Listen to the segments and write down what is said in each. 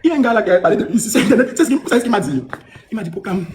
Il y a un gars là qui a parlé de lui sur Internet. C'est ce qu'il m'a dit. Il m'a dit, Pokam,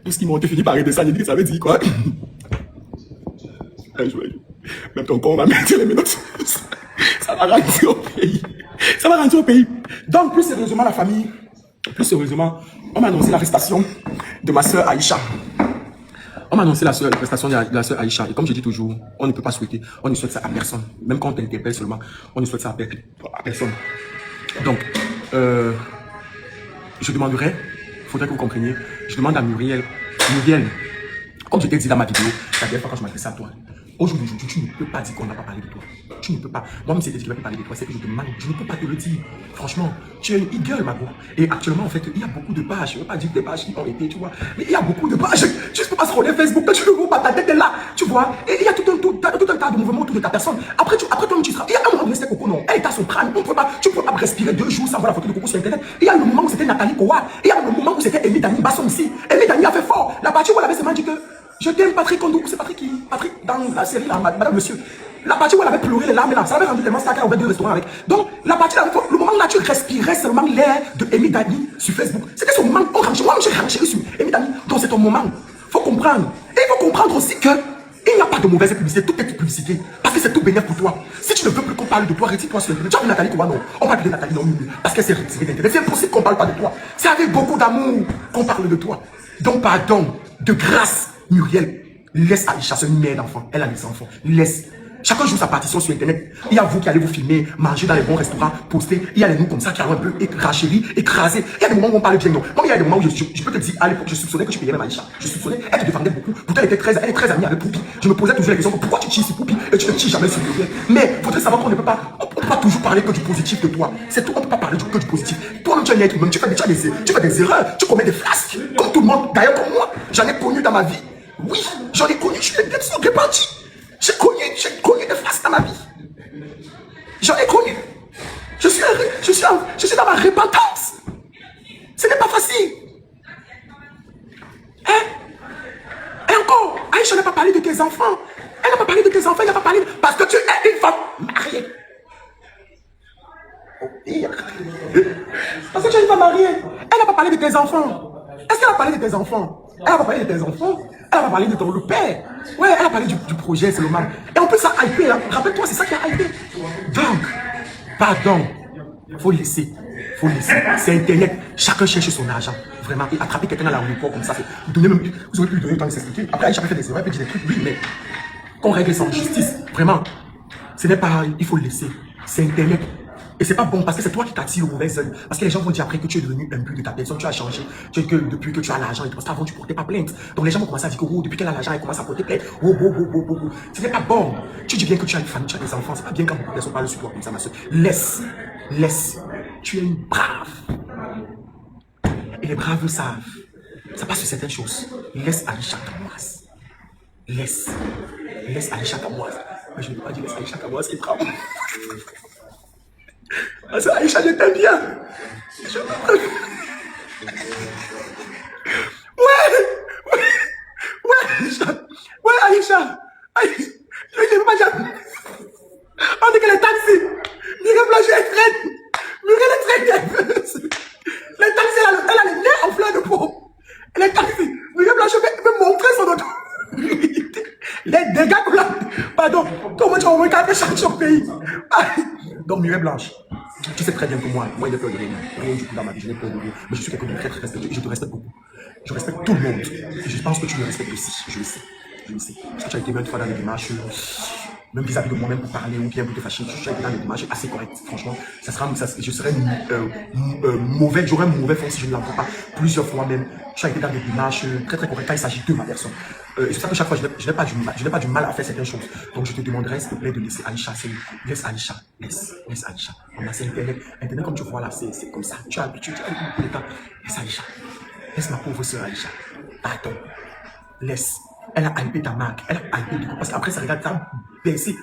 tout ce qui m'a fini par redescendre. Il dit que ça veut dire quoi? Même ton corps va mettre les minutes. Ça va rentrer au pays. Ça va rentrer au pays. Donc, plus sérieusement, la famille, plus sérieusement, on m'a annoncé l'arrestation de ma soeur Aïcha. On m'a annoncé l'arrestation de la soeur Aïcha. Et comme je dis toujours, on ne peut pas souhaiter, on ne souhaite ça à personne. Même quand on t'interpelle seulement, on ne souhaite ça à personne. Donc, je demanderais, il faudrait que vous compreniez, je demande à Muriel, comme je t'ai dit dans ma vidéo, la dernière fois quand je m'adressais à toi, aujourd'hui, tu ne peux pas dire qu'on n'a pas parlé de toi. Tu ne peux pas. Moi-même, c'est qui va parler de toi, c'est que je te demande. Je ne peux pas te le dire. Franchement, tu es une e-girl, ma go. Et actuellement, en fait, il y a beaucoup de pages. Je ne veux pas dire des pages qui ont été, tu vois. Mais il y a beaucoup de pages. Tu ne peux pas scroller Facebook. Tu ne vois pas, ta tête est là. Tu vois. Et il y a tout un tas de mouvements autour de ta personne. Après, toi, tu seras. Il y a un moment donné, c'était Coco, non. Elle est à son crâne. Tu ne peux pas respirer 2 jours sans voir la photo de Coco sur Internet. Il y a le moment où c'était Nathalie Kowa. Il y a le moment où c'était Amy Dani Basson aussi. Amy Dani a fait fort. La partie où elle avait seulement dit que je t'aime, Patrick Kondou. C'est Patrick qui? Patrick, dans la série, là, madame, monsieur. La partie où elle avait pleuré les larmes, là, ça avait rendu tellement ça qu'elle avait 2 restaurants avec. Donc, la partie là, le moment là, tu respirais seulement l'air de Amy Dani sur Facebook. C'était son moment. Moi, j'ai renchéri sur Amy Dani. Donc, c'est ton moment. Faut comprendre. Et il faut comprendre aussi que il n'y a pas de mauvaise publicité. Tout est publicité. Parce que c'est tout bénéfique pour toi. Si tu ne veux plus qu'on parle de toi, retire-toi sur Internet. Tu as vu Nathalie Kowa, non? On parle de Nathalie, non, parce qu'elle s'est retirée d'Internet. C'est impossible qu'on parle pas de toi. C'est avec beaucoup d'amour qu'on parle de toi. Donc, pardon, de grâce, Muriel. Laisse Aïcha, c'est une mère d'enfant. Elle a des enfants. Laisse. Chacun joue sa partition sur Internet. Il y a vous qui allez vous filmer, manger dans les bons restaurants, poster. Il y a les nous comme ça qui ont un peu rachéri, écrasé. Il y a des moments où on parle bien. Non. Moi, il y a des moments où je peux te dire, à l'époque, je soupçonnais que tu payais même Aïcha. Je soupçonnais, elle te défendait beaucoup. Pourtant, elle est très amie avec Poupi. Je me posais toujours la question, pourquoi tu chilles sur Poupi et tu ne chilles jamais sur Muriel? Mais il faudrait savoir qu'on ne peut pas, toujours parler que du positif de toi. C'est tout, on ne peut pas parler que du positif. Toi-même, tu es un être humain, tu fais des erreurs, tu commets des flasques, comme tout le monde. D'ailleurs, comme moi, j'en ai connu dans ma vie. Oui, j'en ai connu, je suis réparti. J'ai connu des flasques dans ma vie. J'en ai connu. Je suis dans ma repentance. Ce n'est pas facile. Hein? Et encore, Aïcha n'a pas parlé de tes enfants. Elle n'a pas parlé de tes enfants, elle n'a pas parlé parce que tu es une femme mariée. Parce que tu es une femme mariée. Elle n'a pas parlé de tes enfants. Est-ce qu'elle a parlé de tes enfants? Elle n'a pas parlé de tes enfants. Elle va parler de ton père. Ouais, elle a parlé du projet, c'est le mal. Et en plus, ça a hypé. Hein. Rappelle-toi, c'est ça qui a hypé. Donc, pardon. Faut laisser. C'est Internet. Chacun cherche son argent. Vraiment. Et attraper quelqu'un à l'aéroport comme ça, vous aurez pu lui donner le temps de s'expliquer. Après, chacun fait des erreurs, elle peut dire des trucs. Oui, mais qu'on règle ça en justice. Vraiment. Ce n'est pas. Il faut le laisser. C'est Internet. Et c'est pas bon parce que c'est toi qui t'attires au mauvais œil. Parce que les gens vont dire après que tu es devenu un but de ta personne, tu as changé, depuis que tu as l'argent et tout. Parce qu'avant tu portais pas plainte. Donc les gens vont commencer à dire que depuis qu'elle a l'argent, elle commence à porter plainte. Ce n'est pas bon. Tu dis bien que tu as une famille, tu as des enfants. C'est pas bien quand beaucoup de personnes parlent sur toi comme ça, ma soeur. Laisse. Tu es une brave. Et les braves le savent. Ça passe sur certaines choses. Laisse Aïcha Kamoise. Laisse Aïcha Kamoise. Mais je ne peux pas dire laisse Aïcha Kamoise qui est brave. Parce que Aïcha, je t'aime bien. Ouais, Aïcha. Je ne peux pas dire. On dit que les taxis. Muriel Blanche est très. Muriel est très nerveuse. Les taxis, elle a les nez en fleur de peau. Et les taxis. Muriel Blanche veut montrer son autorité. Les dégâts que là. Pardon. Comment tu vas au moins changer au pays? Donc, Muriel Blanche. Tu sais très bien que moi, il n'y a peur de rien du tout dans ma vie, je n'ai peur de rien. Mais je suis quelqu'un de très respectueux et je te respecte beaucoup. Je respecte tout le monde. Et je pense que tu me respectes aussi, je le sais. Parce que tu as été même une fois dans des démarches, même vis-à-vis de moi-même pour parler ou bien pour te fâcher, tu as été dans des démarches assez correctes. Franchement, je serais mauvais, j'aurais un mauvais fond si je ne l'entends pas. Plusieurs fois même, tu as été dans des démarches très correctes quand il s'agit de ma personne. C'est ça que chaque fois, je n'ai pas du mal à faire certaines choses. Donc je te demanderais s'il te plaît de laisser Aïcha. Laisse Aïcha. On a c'est Internet. Internet comme tu vois là, c'est comme ça. Tu as l'habitude, tu as beaucoup de temps. Laisse Aïcha. Laisse ma pauvre soeur Aïcha. Pardon. Laisse. Elle a hypé ta marque. Elle a hypé du coup. Parce qu'après, ça regarde, ça a baissé.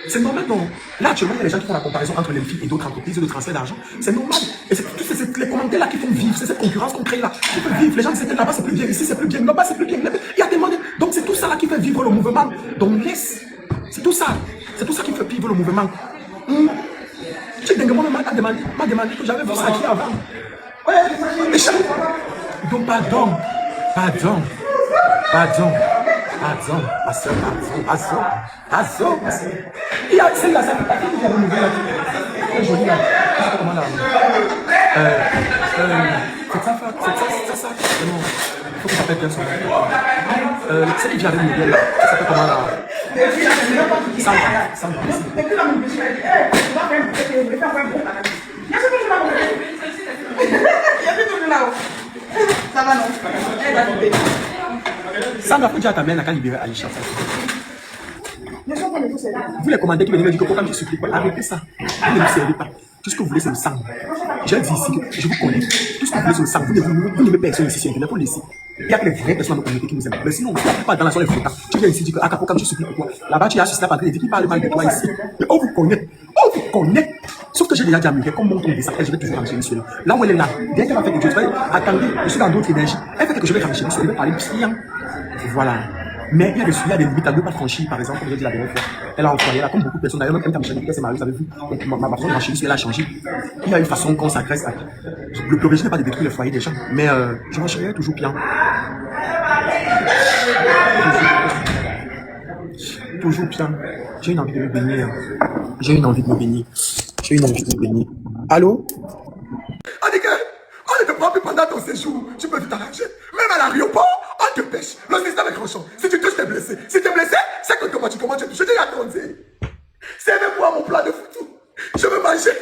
C'est normal, non? Là, actuellement, il y a des gens qui font la comparaison entre les filles et d'autres entreprises de transfert d'argent. C'est normal. Et c'est les commentaires là qui font vivre. C'est cette concurrence qu'on crée là. Qui fait vivre. Les gens disent que là-bas, c'est plus bien. Ici, c'est plus bien. Là-bas, c'est plus bien. Il y a tellement de... Donc, c'est tout ça là qui fait vivre le mouvement. Donc, laisse. C'est tout ça. C'est tout ça qui fait vivre le mouvement. Tu es dinguement mal m'a demandé que j'avais vu ça qui avant. Ouais, mais donc pardon, ma soeur, pardon. Il y a celle-là, ça fait pas qui vient de me voir. Elle est jolie là. Je sais pas comment là. C'est ça, vraiment. Il faut que j'appelle bien son nom. Celle qui vient de me voir là. Ça s'appelle comment là? Sandra. Ça va non? Sandra, faut dire à ta mère qu'à libérer Aïcha. Vous les commandez qui venaient me dire que pourquoi je supplie pas, arrêtez ça. Vous ne me servez pas. Tout ce que vous voulez, c'est le sang. J'ai dit ici que je vous connais. Tout ce que vous voulez, c'est le sang. Vous n'aimez personne ici, c'est un vous laissez. Il n'y a que les vraies personnes de la communauté qui nous aiment. Mais sinon, la plupart dans la zone, les flottants. Tu viens ici dire que Akapo, comme je supplie pour toi. Là-bas, tu as assisté à Patrick et dit qu'il parle mal de toi ici. Mais on vous connaît. Sauf que j'ai déjà dit à Miguel, comme mon ton descend, je vais toujours ranger monsieur. Là où elle est là, dès qu'elle va faire quelque chose, attendez, je suis dans d'autres énergies. Elle fait quelque chose, je vais ranger monsieur, elle va parler bien. Voilà. Mais il y a des limites à ne pas franchir, par exemple, comme j'ai dit la dernière fois. Elle a envoyé là, comme beaucoup de personnes, d'ailleurs, même quand Michel s'est marié, vous avez vu, ma façon de franchir, elle a changé. Il y a une façon qu'on s'agresse. L'objectif n'est pas de détruire le foyer des gens, mais je marcherai toujours bien. Toujours bien. J'ai une envie de me baigner. Allô? On dit que on ne te prend plus pendant ton séjour. Tu peux vite t'arranger. Même à l'aéroport, on te pêche. Le système est tranchant. Si tu touches, t'es blessé. Si t'es blessé, c'est que automatiquement tu es touché. Je dis attendez. Servez-moi mon plat de foutu. Je veux manger.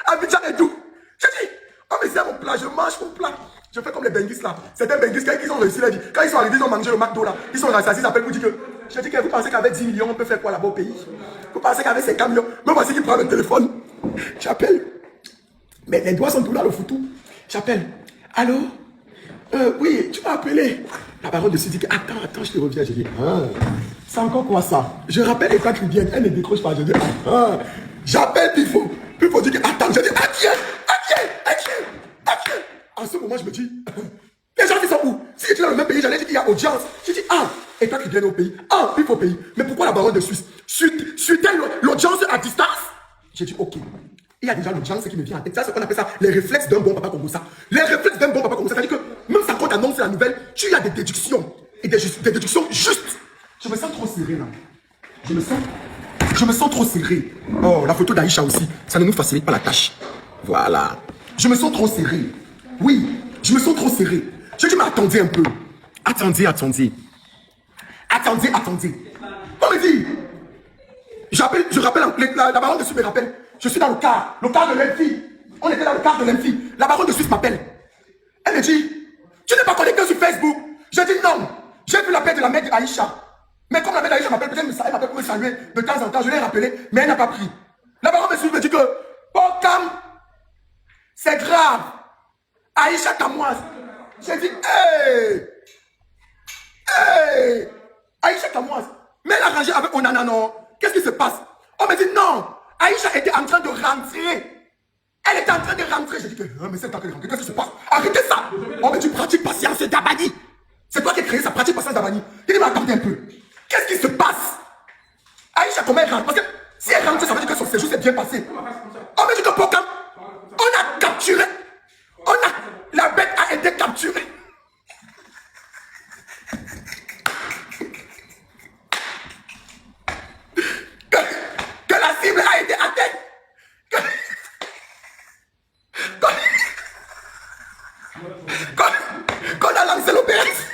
Abidjan et tout. Je dis, on me sert mon plat, je mange mon plat. Je fais comme les benguis là. Certains benguis, quand ils ont réussi la vie, quand ils sont arrivés, ils ont mangé le McDo là. Ils sont rassasiés, ils appellent pour dire que. Je dis que vous pensez qu'avec 10 millions, on peut faire quoi là-bas au pays? Vous pensez qu'avec 50 millions, même voici qui prend le téléphone. J'appelle. Mais les doigts sont tous là, le foutu. J'appelle. Allô? Oui, tu m'as appelé. La baronne de se dit que attends, je te reviens. Je dis, c'est encore quoi ça? Je rappelle État Rivière, elle ne décroche pas. Je dis, j'appelle Pifo. Pifo dit que attends, je dis, adieu. En ce moment, je me dis, les gens qui sont où? Si tu es dans le même pays, j'allais dire qu'il y a audience. Je dis, État Rivière au pays. Pifo au pays. Mais pourquoi la baronne de Suisse? Suit-elle l'audience à distance? J'ai dit, ok. Il y a déjà l'audience qui me vient en tête. Ça, c'est ce qu'on appelle ça les réflexes d'un bon papa congolais. Les réflexes d'un bon papa congolais, c'est-à-dire que même quand on annonce la nouvelle, tu as des déductions. Et des déductions justes. Je me sens trop serré là. Je me sens trop serré. Oh, la photo d'Aïcha aussi. Ça ne nous facilite pas la tâche. Voilà. Je me sens trop serré. Oui, je me sens trop serré. Je dis, mais attendez un peu. Attendez. On me dit. Je rappelle la baronne de Suisse me rappelle. Je suis dans le car de l'Enfi. On était dans le car de l'Enfi. La baronne de Suisse m'appelle. Elle me dit, tu n'es pas connecté sur Facebook. Je dis non. J'ai vu l'appel de la mère d'Aïcha. Mais comme la mère d'Aïcha m'appelle, peut-être elle m'appelle pour me saluer de temps en temps. Je l'ai rappelé, mais elle n'a pas pris. La baronne de Suisse me dit que, Cam, c'est grave. Aïcha Kamoise. J'ai dit, hey, Aïcha Kamoise. Mais elle a rangé avec Onana, non. Qu'est-ce qui se passe? On me dit non. Aïcha était en train de rentrer. Elle était en train de rentrer. J'ai dit que, mais c'est en train de rentrer. Qu'est-ce qui se passe? Arrêtez ça. On me dit pratique patience d'Abani. C'est toi qui as créé ça, pratique patience d'Abani. Il dit, mais attendez un peu. Qu'est-ce qui se passe? Aïcha, comment elle rentre? Parce que si elle rentre, ça veut dire que son séjour s'est bien passé. On me dit que Pokam, on a capturé. La bête a été capturée. Que la cible a été atteinte. Qu'on a lancé l'opération.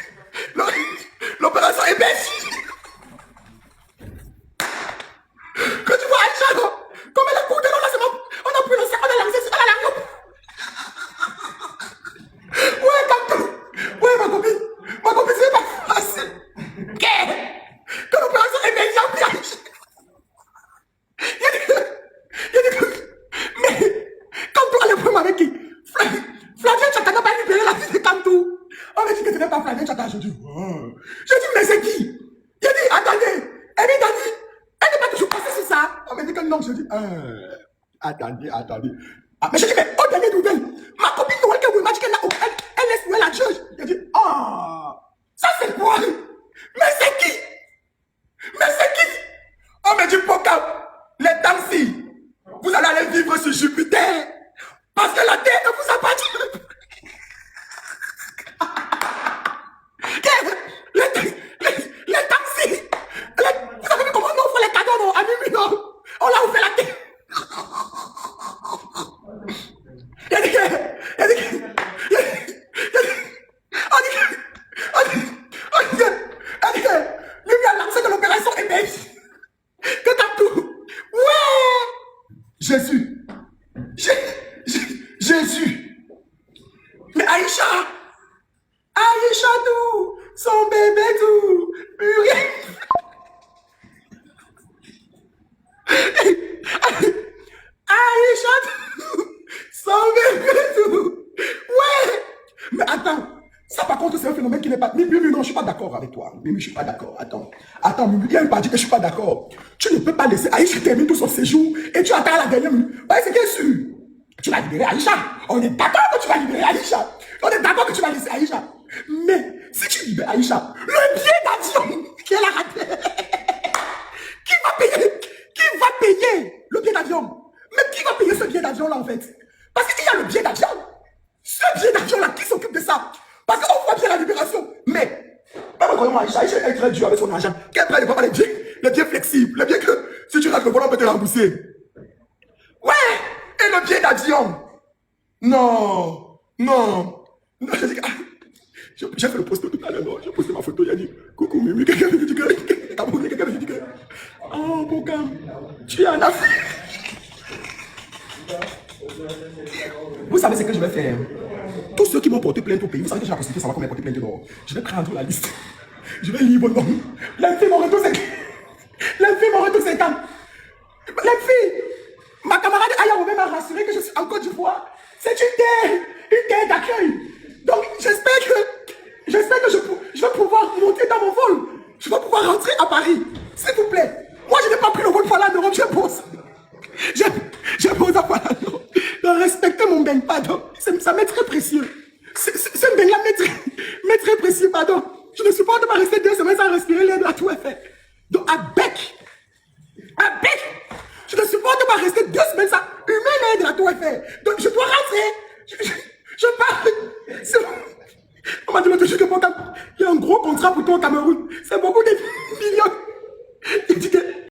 L'opération est bête. Que tu vois Aïcha, comme elle a coupé dans la semaine, on a pris le sac, on a lancé sur la langue. Ouais, comme tout. Ouais, ma copine, c'est pas facile. Que l'opération est bête, j'ai pris Aïcha. Il dit que, mais, quand tu as le problème avec qui? Flavien Tchata n'a pas libéré la fille de Kantou. On m'a dit que ce n'est pas Flavien Tchata. Je dis, mais c'est qui? Il a dit, attendez, elle n'est pas toujours passée sur ça. On m'a dit que non, je dis, attendez. Mais je dis, mais aux dernières nouvelles, ma copine Noël qui m'a dit qu'elle laisse Noël la juge. Il a dit, ça c'est quoi? Mais c'est qui? On m'a dit, Poka, les temps-ci, vous allez aller vivre sur Jupiter. Parce que la terre ne vous appartient. Les taxis. Vous avez vu comment on offre les cadeaux non, à Mimi, non? On l'a offert la terre. Mimi a lancé de l'opération émerge. Que t'as tout. Ouais. Jésus. Jésus. Mais Aïcha tout. Son bébé tout. Purée. Aïcha tout. Son bébé tout. Ouais. Mais attends. Ça, par contre, c'est un phénomène qui n'est pas... Mimi, non, je ne suis pas d'accord avec toi. Mimi, je ne suis pas d'accord. Attends, Mimi, il y a une partie que je ne suis pas d'accord. Tu ne peux pas laisser Aïcha terminer tout son séjour et tu attends à la dernière minute. Bah, c'est bien sûr. Tu vas libérer Aïcha. On est d'accord que tu vas libérer Aïcha. On est d'accord que tu vas laisser Aïcha. Mais si tu libères Aïcha, le billet d'avion qu'elle a raté, qui va payer le billet d'avion? Mais qui va payer ce billet d'avion-là, en fait? Parce qu'il y a le billet d'avion. Ce billet d'avion-là, qui s'occupe de ça? Parce qu'on voit bien la libération. Mais, pas vraiment Aïcha est très dur avec son argent. Qu'elle prenne les billets flexibles, les billets que si tu rates le volant, on peut te rembourser. Ouais, et le billet d'avion. Non. J'ai fait le post tout à l'heure, j'ai posté ma photo, il a dit, coucou Mimi, quelqu'un me dit que, oh, Bokam, tu es en Afrique. Vous savez ce que je vais faire? Tous ceux qui m'ont porté plainte au pays, vous savez que j'ai la possibilité de savoir combien porté plainte dehors. Je vais prendre la liste. Je vais lire mon nom. Les filles m'ont retour 50. Les filles, ma camarade Aya m'a rassuré que je suis en Côte d'Ivoire. C'est une terre d'accueil. Donc j'espère que je vais pouvoir monter dans mon vol. Je vais pouvoir rentrer à Paris. S'il vous plaît. Moi je n'ai pas pris le vol pour aller en Europe, je pose. J'ai posé à Kuala Lumpur. Donc respectez mon beigne, pardon. Ça m'est très précieux. Ce beigne-là m'est très précieux, pardon. Je ne supporte pas rester 2 semaines sans respirer l'air de la Tour Eiffel. Donc à bec. Je ne supporte pas rester 2 semaines sans humer l'air de la Tour Eiffel. Donc je dois rentrer. Je pars. On m'a dit l'autre jour que il y a un gros contrat pour toi au Cameroun. C'est beaucoup